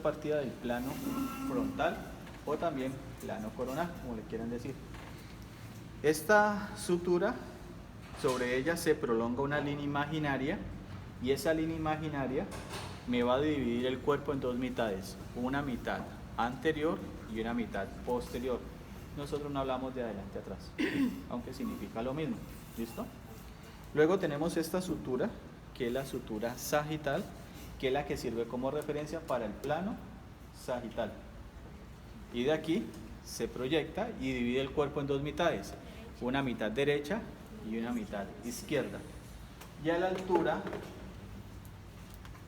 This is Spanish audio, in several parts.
partida del plano frontal o también plano coronal, como le quieran decir. Esta sutura, sobre ella se prolonga una línea imaginaria y esa línea imaginaria me va a dividir el cuerpo en dos mitades, una mitad anterior y una mitad posterior. Nosotros no hablamos de adelante a atrás, aunque significa lo mismo. ¿Listo? Luego tenemos esta sutura, que es la sutura sagital, que es la que sirve como referencia para el plano sagital. Y de aquí se proyecta y divide el cuerpo en dos mitades, una mitad derecha y una mitad izquierda. Y a la altura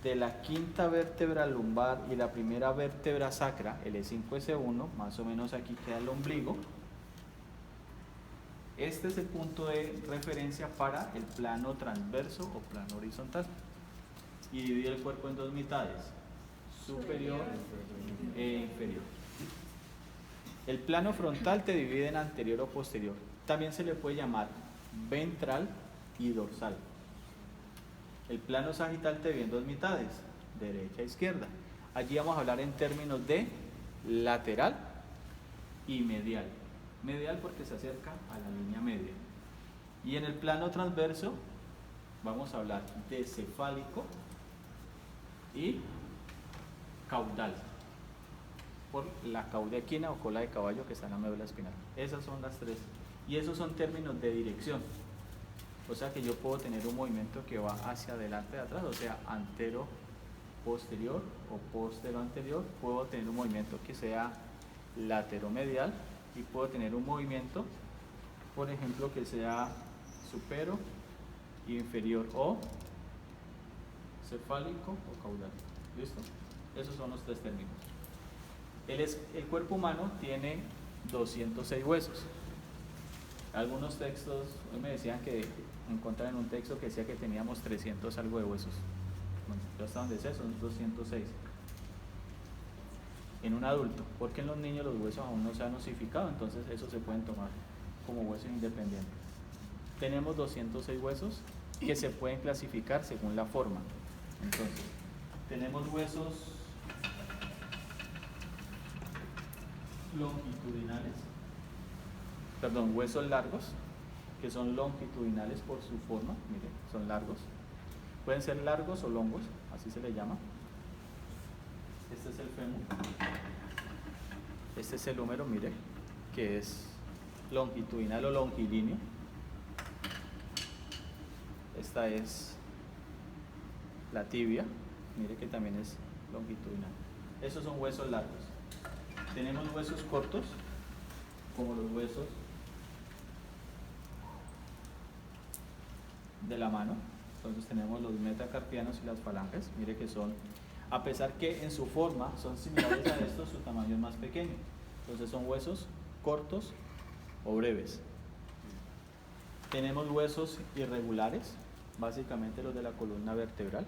de la quinta vértebra lumbar y la primera vértebra sacra, el E5-S1, más o menos aquí queda el ombligo. Este es el punto de referencia para el plano transverso o plano horizontal. Y divide el cuerpo en dos mitades, superior e inferior. El plano frontal te divide en anterior o posterior. También se le puede llamar ventral y dorsal. El plano sagital te divide en dos mitades, derecha e izquierda. Allí vamos a hablar en términos de lateral y medial. Medial porque se acerca a la línea media. Y en el plano transverso vamos a hablar de cefálico y caudal, por la caudequina o cola de caballo que está en la médula espinal. Esas son las tres. Y esos son términos de dirección. O sea que yo puedo tener un movimiento que va hacia adelante de atrás, o sea, antero posterior o postero anterior. Puedo tener un movimiento que sea lateromedial y puedo tener un movimiento, por ejemplo, que sea supero, inferior o cefálico o caudal. ¿Listo? Esos son los tres términos. El cuerpo humano tiene 206 huesos. Algunos textos, hoy me decían que encontraron un texto que decía que teníamos 300 algo de huesos. Bueno, yo hasta donde sé son 206 en un adulto, porque en los niños los huesos aún no se han osificado, entonces esos se pueden tomar como huesos independientes. Tenemos 206 huesos que se pueden clasificar según la forma. Entonces, tenemos huesos longitudinales, huesos largos, que son longitudinales por su forma, miren, son largos. Pueden ser largos o longos, así se le llama. Este es el fémur. Este es el húmero, mire, que es longitudinal o longilíneo. Esta es la tibia, mire que también es longitudinal. Esos son huesos largos. Tenemos huesos cortos, como los huesos de la mano. Entonces tenemos los metacarpianos y las falanges. Mire que son, a pesar que en su forma son similares a estos, su tamaño es más pequeño. Entonces son huesos cortos o breves. Tenemos huesos irregulares, básicamente los de la columna vertebral.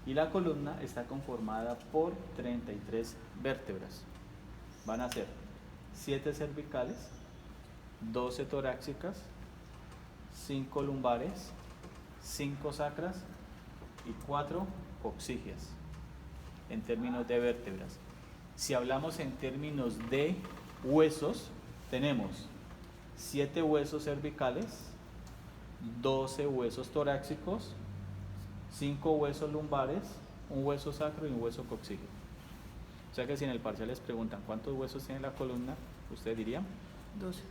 Y la columna está conformada por 33 vértebras. Van a ser 7 cervicales, 12 torácicas, 5 lumbares, 5 sacras y 4 coxígeas en términos de vértebras. Si hablamos en términos de huesos, tenemos 7 huesos cervicales, 12 huesos torácicos, 5 huesos lumbares, un hueso sacro y un hueso coxígeo. O sea que si en el parcial les preguntan cuántos huesos tiene la columna, ustedes dirían 12.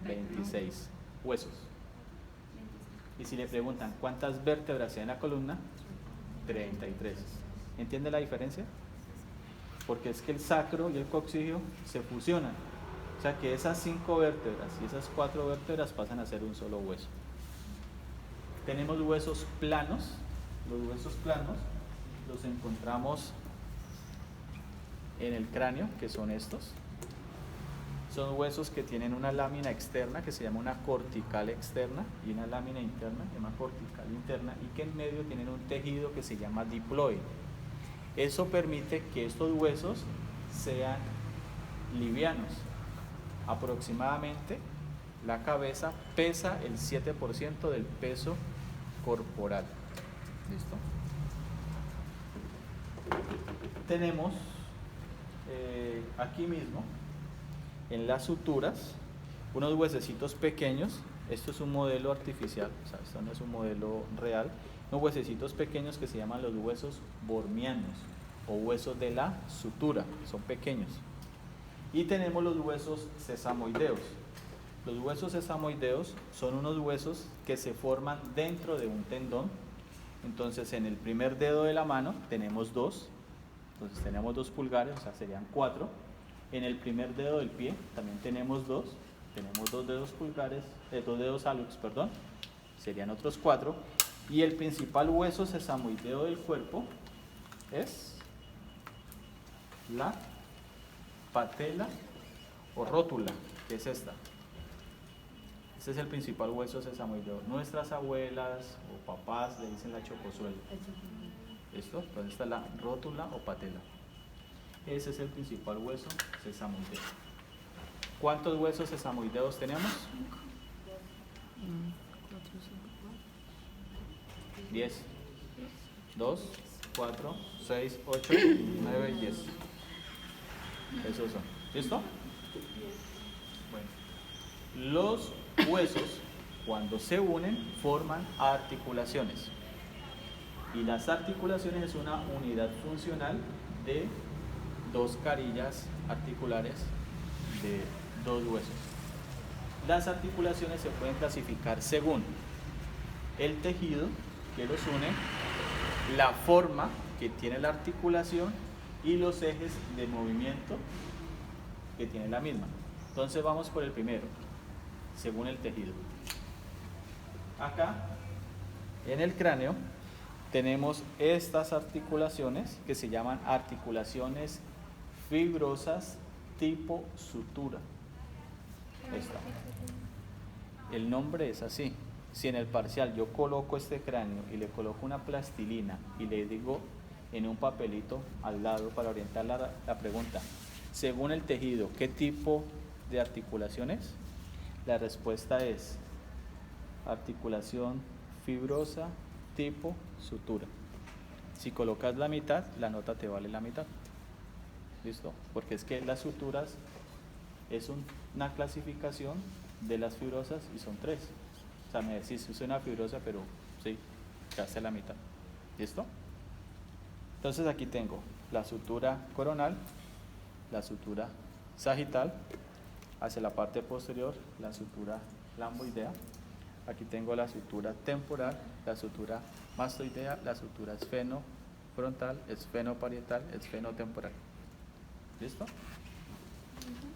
26 huesos. Y si le preguntan cuántas vértebras tiene la columna, 33. ¿Entiende la diferencia? Porque es que el sacro y el coxígeo se fusionan. O sea que esas 5 vértebras y esas 4 vértebras pasan a ser un solo hueso. Tenemos huesos planos. Los huesos planos los encontramos en el cráneo, que son estos. Son huesos que tienen una lámina externa que se llama una cortical externa y una lámina interna que se llama cortical interna, y que en medio tienen un tejido que se llama diploide. Eso permite que estos huesos sean livianos. Aproximadamente la cabeza pesa el 7% del peso corporal. ¿Listo? tenemos aquí mismo, en las suturas, unos huesecitos pequeños. Esto es un modelo artificial, o sea, esto no es un modelo real. Unos huesecitos pequeños que se llaman los huesos bormianos o huesos de la sutura, son pequeños. Y tenemos los huesos sesamoideos. Los huesos sesamoideos son unos huesos que se forman dentro de un tendón. Entonces, en el primer dedo de la mano tenemos dos. Entonces, tenemos 2 pulgares, o sea, serían 4. En el primer dedo del pie también tenemos 2. Tenemos 2 dedos pulgares, 2 dedos hallux, perdón. Serían otros 4. Y el principal hueso sesamoideo del cuerpo es la patela o rótula, que es esta. Este es el principal hueso sesamoideo. Nuestras abuelas o papás le dicen la chocosuela. ¿Listo? Entonces esta es la rótula o patela. Ese es el principal hueso sesamoideo. ¿Cuántos huesos sesamoideos tenemos? 10. 2, 4, 6, 8, 9 y 10. Esos son. ¿Listo? Bueno. Los huesos, cuando se unen, forman articulaciones. Y las articulaciones es una unidad funcional de 2 carillas articulares de 2 huesos. Las articulaciones se pueden clasificar según el tejido que los une, la forma que tiene la articulación y los ejes de movimiento que tiene la misma. Entonces vamos por el primero, según el tejido. Acá, en el cráneo, tenemos estas articulaciones que se llaman articulaciones fibrosas tipo sutura. Esta. El nombre es así. Si en el parcial yo coloco este cráneo y le coloco una plastilina y le digo en un papelito al lado para orientar la pregunta, según el tejido, ¿qué tipo de articulación es? La respuesta es articulación fibrosa tipo sutura. Si colocas la mitad, la nota te vale la mitad. ¿Listo? Porque es que las suturas es una clasificación de las fibrosas y son 3. O sea, me decís, es una fibrosa, pero sí, casi la mitad. ¿Listo? Entonces aquí tengo la sutura coronal, la sutura sagital, hacia la parte posterior, la sutura lamboidea. Aquí tengo la sutura temporal, la sutura mastoidea, la sutura esfenofrontal, esfenoparietal, esfenotemporal. ¿Listo?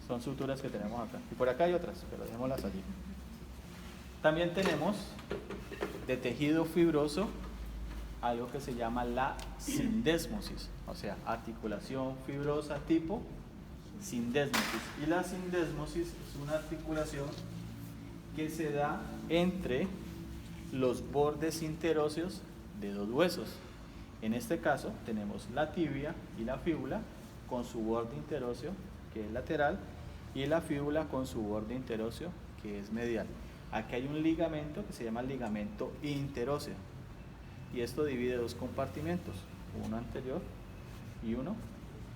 Son suturas que tenemos acá. Y por acá hay otras, pero dejémoslas allí. También tenemos de tejido fibroso algo que se llama la sindesmosis, o sea, articulación fibrosa tipo sindesmosis. Y la sindesmosis es una articulación que se da entre los bordes interóseos de 2 huesos. En este caso tenemos la tibia y la fíbula con su borde interóseo, que es lateral, y la fíbula con su borde interóseo, que es medial. Aquí hay un ligamento que se llama ligamento interóseo, y esto divide 2 compartimentos, uno anterior y uno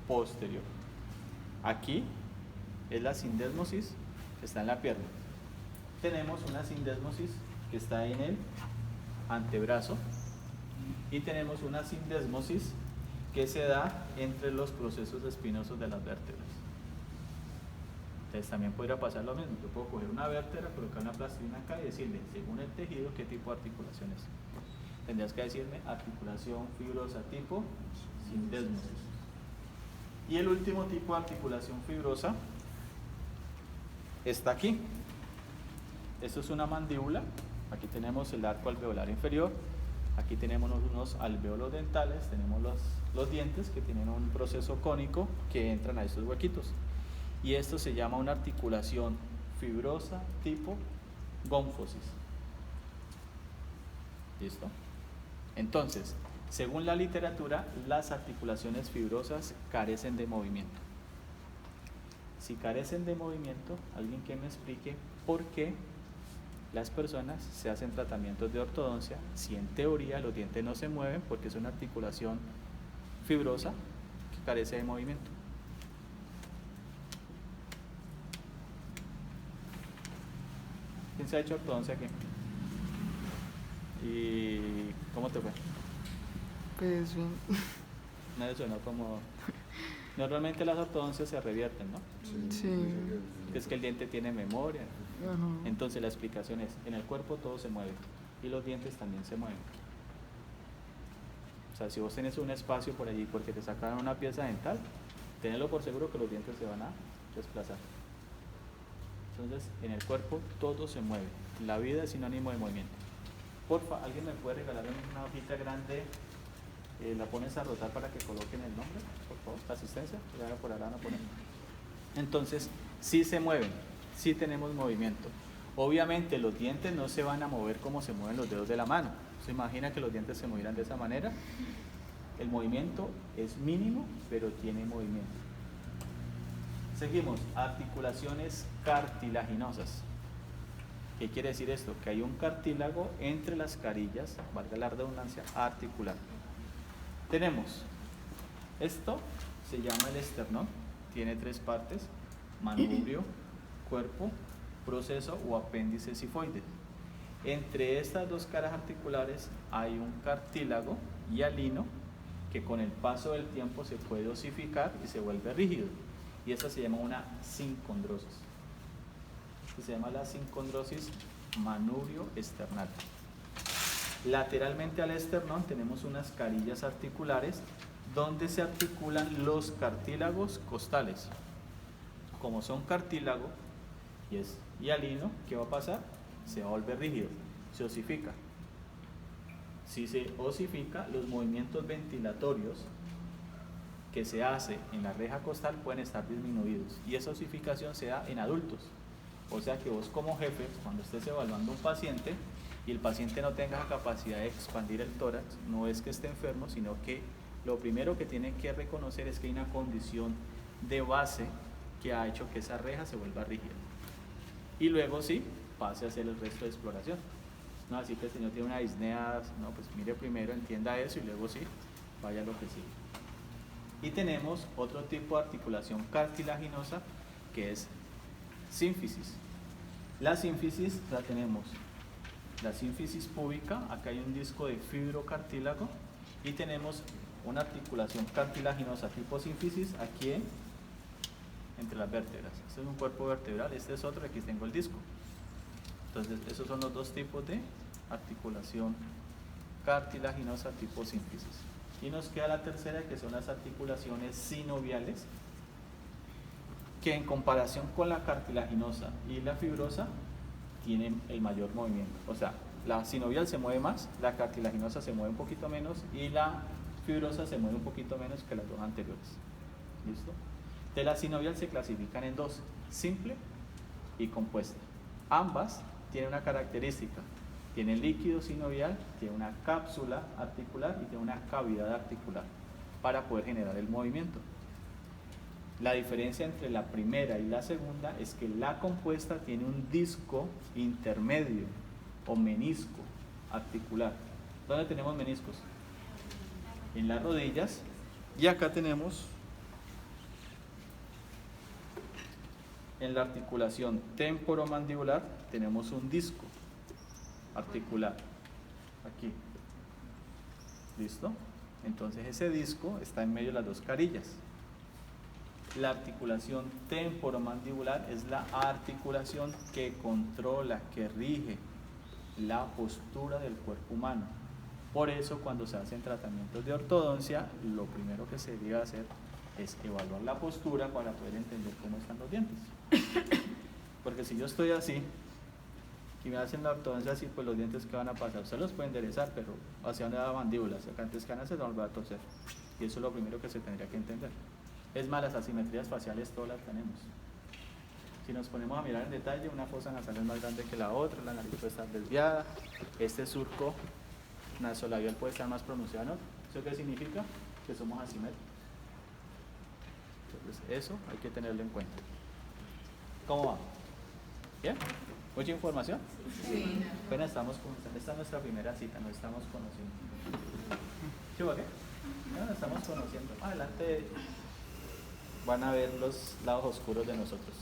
posterior. Aquí es la sindesmosis que está en la pierna. Tenemos una sindesmosis que está en el antebrazo y tenemos una sindesmosis que se da entre los procesos espinosos de las vértebras. Entonces también podría pasar lo mismo. Yo puedo coger una vértebra, colocar una plastilina acá y decirle, según el tejido, qué tipo de articulación es. Tendrías que decirme articulación fibrosa tipo sindesmosis. Y el último tipo de articulación fibrosa está aquí. Esto es una mandíbula. Aquí tenemos el arco alveolar inferior. Aquí tenemos unos alvéolos dentales. Tenemos los dientes que tienen un proceso cónico que entran a estos huequitos. Y esto se llama una articulación fibrosa tipo gónfosis. ¿Listo? Entonces, según la literatura, las articulaciones fibrosas carecen de movimiento. Si carecen de movimiento, alguien que me explique por qué las personas se hacen tratamientos de ortodoncia si en teoría los dientes no se mueven porque es una articulación fibrosa que carece de movimiento. ¿Quién se ha hecho ortodoncia aquí? ¿Y cómo te fue? Pues bien. No le suena como... Normalmente las ortodoncias se revierten, ¿no? Sí. Es que el diente tiene memoria. Ajá. Entonces la explicación es, en el cuerpo todo se mueve y los dientes también se mueven. O sea, si vos tenés un espacio por allí porque te sacaron una pieza dental, tenelo por seguro que los dientes se van a desplazar. Entonces, en el cuerpo todo se mueve. La vida es sinónimo de movimiento. Porfa, ¿alguien me puede regalar una hojita grande? La pones a rotar para que coloquen el nombre, por favor, la asistencia. Ya por ahora van a poner. Entonces, sí se mueven, sí tenemos movimiento. Obviamente los dientes no se van a mover como se mueven los dedos de la mano. ¿Se imagina que los dientes se movieran de esa manera? El movimiento es mínimo, pero tiene movimiento. Seguimos, articulaciones cartilaginosas. ¿Qué quiere decir esto? Que hay un cartílago entre las carillas, valga la redundancia, articular. Tenemos, esto se llama el esternón, tiene 3 partes, manubrio, cuerpo, proceso o apéndice sifoide. Entre estas 2 caras articulares hay un cartílago hialino que con el paso del tiempo se puede osificar y se vuelve rígido. Y esta se llama una sincondrosis. Se llama la sincondrosis manubrio-esternal. Lateralmente al esternón tenemos unas carillas articulares donde se articulan los cartílagos costales. Como son cartílago y es hialino, ¿qué va a pasar? Se va a volver rígido, se osifica. Si se osifica, los movimientos ventilatorios que se hace en la reja costal pueden estar disminuidos y esa osificación se da en adultos. O sea que vos como jefe, cuando estés evaluando un paciente y el paciente no tenga la capacidad de expandir el tórax, no es que esté enfermo, sino que lo primero que tienen que reconocer es que hay una condición de base que ha hecho que esa reja se vuelva rígida. Y luego sí, pase a hacer el resto de exploración. No, así que el señor tiene una disnea, no, pues mire primero, entienda eso y luego sí, vaya a lo que sigue. Y tenemos otro tipo de articulación cartilaginosa que es sínfisis. La sínfisis la tenemos, la sínfisis púbica, acá hay un disco de fibrocartílago y tenemos una articulación cartilaginosa tipo sínfisis aquí entre las vértebras. Este es un cuerpo vertebral, este es otro, aquí tengo el disco. Entonces esos son los 2 tipos de articulación cartilaginosa tipo sínfisis. Y nos queda la tercera, que son las articulaciones sinoviales, que en comparación con la cartilaginosa y la fibrosa tienen el mayor movimiento. O sea, la sinovial se mueve más, la cartilaginosa se mueve un poquito menos y la fibrosa se mueve un poquito menos que las 2 anteriores. ¿Listo? De la sinovial se clasifican en 2, simple y compuesta. Ambas tienen una característica. Tiene líquido sinovial, tiene una cápsula articular y tiene una cavidad articular para poder generar el movimiento. La diferencia entre la primera y la segunda es que la compuesta tiene un disco intermedio o menisco articular. ¿Dónde tenemos meniscos? En las rodillas. Y acá tenemos en la articulación temporomandibular tenemos un disco articular aquí. ¿Listo? Entonces ese disco está en medio de las 2 carillas. La articulación temporomandibular es la articulación que controla, que rige la postura del cuerpo humano. Por eso cuando se hacen tratamientos de ortodoncia, lo primero que se debe hacer es evaluar la postura para poder entender cómo están los dientes. Porque si yo estoy así y me hacen la ortodoncia así, pues los dientes que van a pasar, se los pueden enderezar, pero hacia donde va la mandíbula, acá antes que se nos va a torcer. Y eso es lo primero que se tendría que entender. Es más, las asimetrías faciales todas las tenemos. Si nos ponemos a mirar en detalle, una fosa nasal es más grande que la otra, la nariz puede estar desviada, este surco nasolabial puede estar más pronunciado, ¿no? ¿Eso qué significa? Que somos asimétricos. Entonces eso hay que tenerlo en cuenta. ¿Cómo va? ¿Bien? ¿Mucha información? Sí. Bueno, estamos comenzando, esta es nuestra primera cita, nos estamos conociendo. ¿Sí o qué? No, estamos conociendo. Más adelante van a ver los lados oscuros de nosotros.